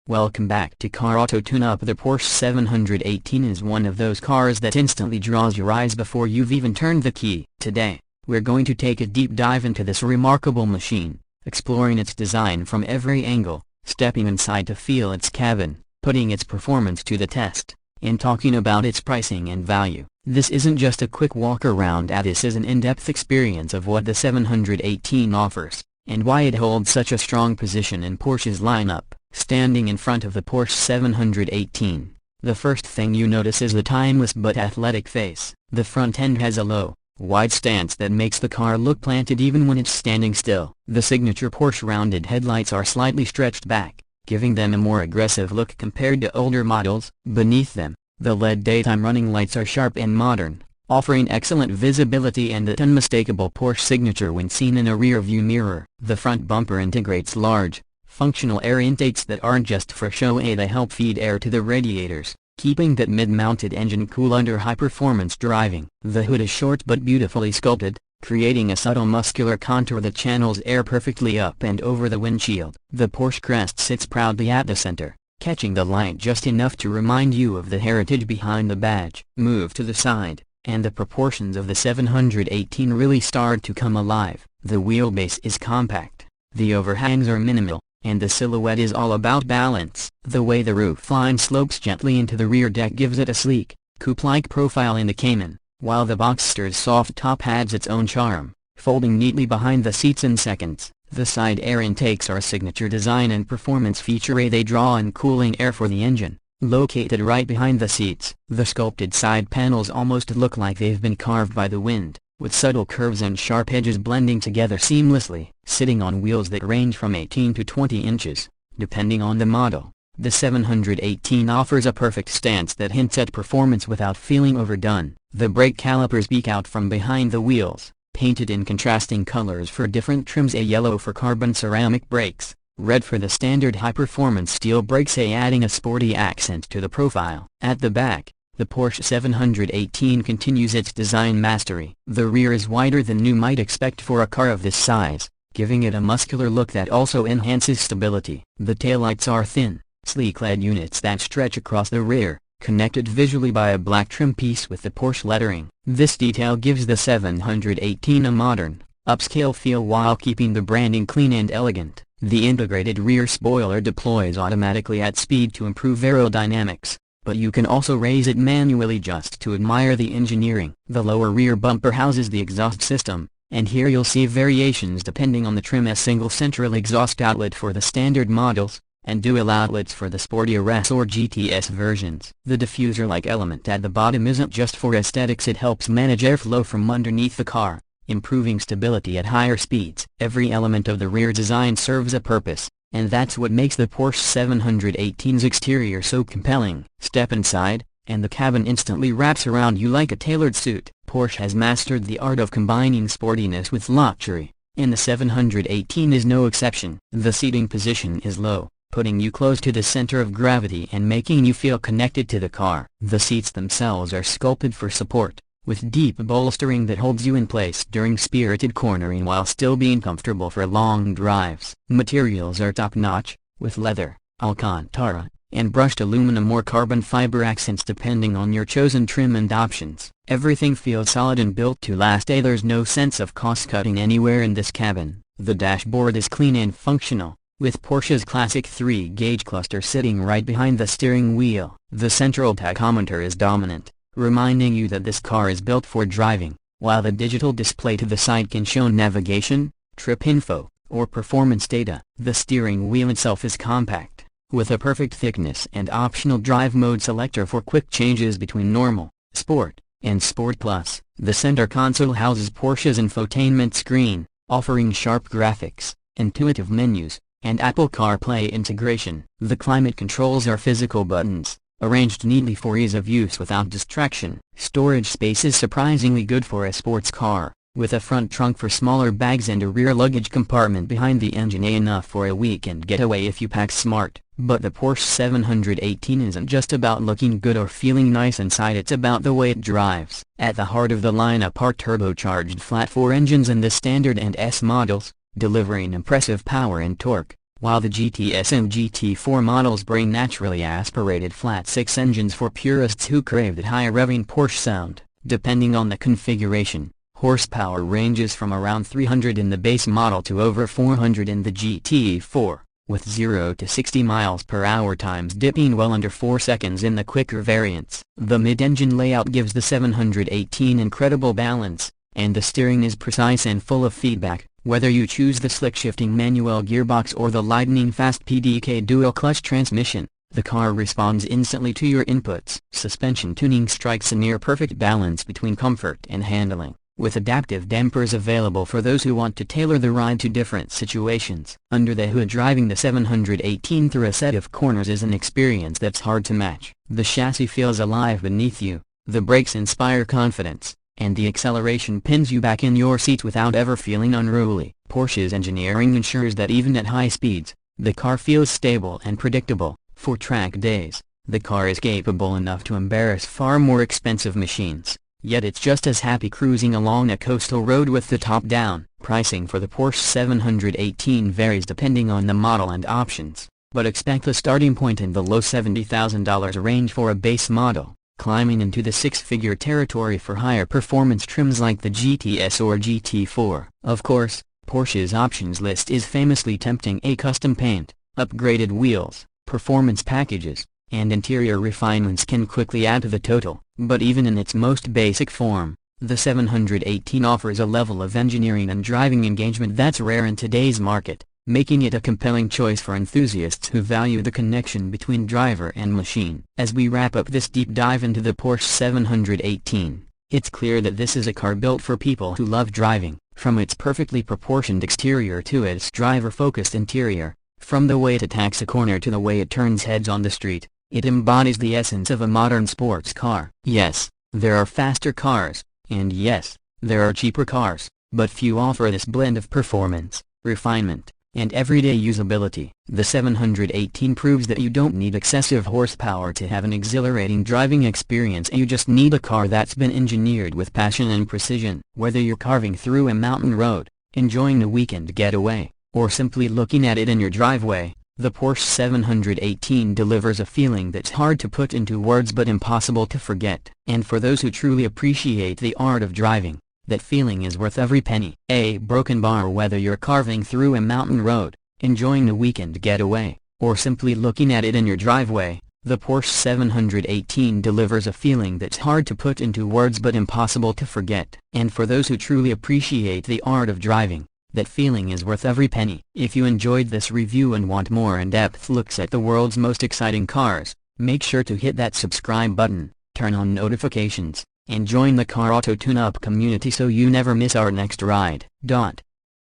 Welcome back to Car Auto Tune-Up. The Porsche 718 is one of those cars that instantly draws your eyes before you've even turned the key. Today, we're going to take a deep dive into this remarkable machine, exploring its design from every angle, stepping inside to feel its cabin, putting its performance to the test, and talking about its pricing and value. This isn't just a quick walk around, this is an in-depth experience of what the 718 offers, and why it holds such a strong position in Porsche's lineup. Standing in front of the Porsche 718, the first thing you notice is the timeless but athletic face. The front end has a low, wide stance that makes the car look planted even when it's standing still. The signature Porsche rounded headlights are slightly stretched back, giving them a more aggressive look compared to older models. Beneath them, the LED daytime running lights are sharp and modern, offering excellent visibility and the unmistakable Porsche signature when seen in a rear-view mirror. The front bumper integrates large, functional air intakes that aren't just for show. They help feed air to the radiators, keeping that mid-mounted engine cool under high-performance driving. The hood is short but beautifully sculpted, creating a subtle muscular contour that channels air perfectly up and over the windshield. The Porsche crest sits proudly at the center, catching the light just enough to remind you of the heritage behind the badge. Move to the side, and the proportions of the 718 really start to come alive. The wheelbase is compact, the overhangs are minimal, and the silhouette is all about balance. The way the roofline slopes gently into the rear deck gives it a sleek, coupe-like profile in the Cayman, while the Boxster's soft top adds its own charm, folding neatly behind the seats in seconds. The side air intakes are a signature design and performance feature. They draw in cooling air for the engine, located right behind the seats. The sculpted side panels almost look like they've been carved by the wind, with subtle curves and sharp edges blending together seamlessly. Sitting on wheels that range from 18 to 20 inches, depending on the model, the 718 offers a perfect stance that hints at performance without feeling overdone. The brake calipers peek out from behind the wheels, painted in contrasting colors for different trims: a yellow for carbon ceramic brakes, red for the standard high-performance steel brakes, adding a sporty accent to the profile. At the back, the Porsche 718 continues its design mastery. The rear is wider than you might expect for a car of this size, giving it a muscular look that also enhances stability. The taillights are thin, sleek LED units that stretch across the rear, connected visually by a black trim piece with the Porsche lettering. This detail gives the 718 a modern, upscale feel while keeping the branding clean and elegant. The integrated rear spoiler deploys automatically at speed to improve aerodynamics, but you can also raise it manually just to admire the engineering. The lower rear bumper houses the exhaust system, and here you'll see variations depending on the trim: a single central exhaust outlet for the standard models, and dual outlets for the sportier S or GTS versions. The diffuser-like element at the bottom isn't just for aesthetics, it helps manage airflow from underneath the car, improving stability at higher speeds. Every element of the rear design serves a purpose, and that's what makes the Porsche 718's exterior so compelling. Step inside, and the cabin instantly wraps around you like a tailored suit. Porsche has mastered the art of combining sportiness with luxury, and the 718 is no exception. The seating position is low, putting you close to the center of gravity and making you feel connected to the car. The seats themselves are sculpted for support, with deep bolstering that holds you in place during spirited cornering while still being comfortable for long drives. Materials are top-notch, with leather, Alcantara, and brushed aluminum or carbon fiber accents depending on your chosen trim and options. Everything feels solid and built to last. There's no sense of cost-cutting anywhere in this cabin. The dashboard is clean and functional, with Porsche's classic 3-gauge cluster sitting right behind the steering wheel. The central tachometer is dominant, reminding you that this car is built for driving, while the digital display to the side can show navigation, trip info, or performance data. The steering wheel itself is compact, with a perfect thickness and optional drive mode selector for quick changes between normal, sport, and Sport Plus. The center console houses Porsche's infotainment screen, offering sharp graphics, intuitive menus, and Apple CarPlay integration. The climate controls are physical buttons, arranged neatly for ease of use without distraction. Storage space is surprisingly good for a sports car, with a front trunk for smaller bags and a rear luggage compartment behind the engine, enough for a weekend getaway if you pack smart. But the Porsche 718 isn't just about looking good or feeling nice inside, it's about the way it drives. At the heart of the lineup are turbocharged flat-4 engines in the standard and S models, delivering impressive power and torque, While the GTS and GT4 models bring naturally aspirated flat-six engines for purists who crave that high-revving Porsche sound, depending on the configuration, horsepower ranges from around 300 in the base model to over 400 in the GT4, with 0 to 60 miles per hour times dipping well under 4 seconds in the quicker variants. The mid-engine layout gives the 718 incredible balance, and the steering is precise and full of feedback. Whether you choose the slick-shifting manual gearbox or the lightning-fast PDK dual-clutch transmission, the car responds instantly to your inputs. Suspension tuning strikes a near-perfect balance between comfort and handling, with adaptive dampers available for those who want to tailor the ride to different situations. Under the hood, driving the 718 through a set of corners is an experience that's hard to match. The chassis feels alive beneath you, the brakes inspire confidence, and the acceleration pins you back in your seat without ever feeling unruly. Porsche's engineering ensures that even at high speeds, the car feels stable and predictable. For track days, the car is capable enough to embarrass far more expensive machines, yet it's just as happy cruising along a coastal road with the top down. Pricing for the Porsche 718 varies depending on the model and options, but expect a starting point in the low $70,000 range for a base model, climbing into the six-figure territory for higher performance trims like the GTS or GT4. Of course, Porsche's options list is famously tempting. A custom paint, upgraded wheels, performance packages, and interior refinements can quickly add to the total. But even in its most basic form, the 718 offers a level of engineering and driving engagement that's rare in today's market, making it a compelling choice for enthusiasts who value the connection between driver and machine. As we wrap up this deep dive into the Porsche 718, it's clear that this is a car built for people who love driving. From its perfectly proportioned exterior to its driver-focused interior, from the way it attacks a corner to the way it turns heads on the street, it embodies the essence of a modern sports car. Yes, there are faster cars, and yes, there are cheaper cars, but few offer this blend of performance, refinement, and everyday usability. The 718 proves that you don't need excessive horsepower to have an exhilarating driving experience. You just need a car that's been engineered with passion and precision. Whether you're carving through a mountain road, enjoying a weekend getaway, or simply looking at it in your driveway, the Porsche 718 delivers a feeling that's hard to put into words but impossible to forget. And for those who truly appreciate the art of driving, that feeling is worth every penny. A broken bar. Whether you're carving through a mountain road, enjoying a weekend getaway, or simply looking at it in your driveway, the Porsche 718 delivers a feeling that's hard to put into words but impossible to forget. And for those who truly appreciate the art of driving, that feeling is worth every penny. If you enjoyed this review and want more in-depth looks at the world's most exciting cars, make sure to hit that subscribe button, turn on notifications, and join the Car Auto Tune-Up community so you never miss our next ride.